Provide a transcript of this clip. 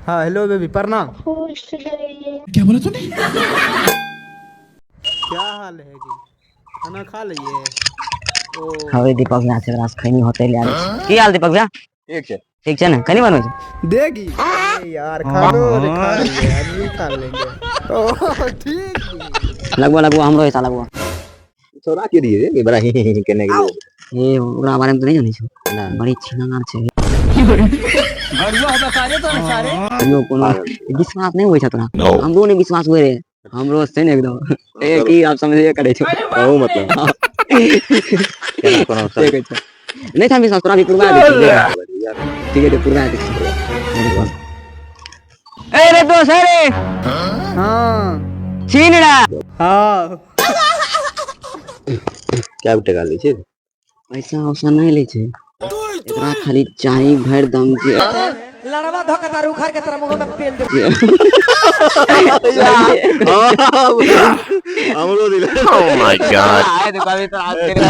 हाँ hello baby प्रणाम। खुश रहिए। क्या बोला तूने? क्या हाल है जी? खाना खा लिए? ओ હવે દીપક ના છે રાસ ખઈની હોટેલ આવે છે की हाल दीपक भैया ठीक છે ને કની बनवे છે देगी अरे यार खा लो रे खा लिए हम भी खा लेंगे। ओ ठीक है। लगवा लगवा हमरो ऐसा लगवा छोरा के दिए ये बड़ा ही करने के लिए ये ओकरा बारे में तो नहीं जानी छो बड़ी छिनार छै बढ़िया होगा सारे तो सारे। यो कोनो विश्वास नहीं होय छै तोरा हमरो ने विश्वास होय रे हमरो से ने एकदम ए की आप समझे करे छो ओ मतलब क्या कोनो ठीक है नहीं था विश्वास तोरा भी पूरा ठीक है पूरा ए रे दोस्त रे हाँ छीनड़ा हाँ क्या बेटा ली छे पैसा वैसा नहीं ले छे एकरा खाली चाही भर दम जे लड़वा धोखा तारू घर के तरह मुंह में पेल दे। हमरो दिल आए दुकान पे तो आज तेरे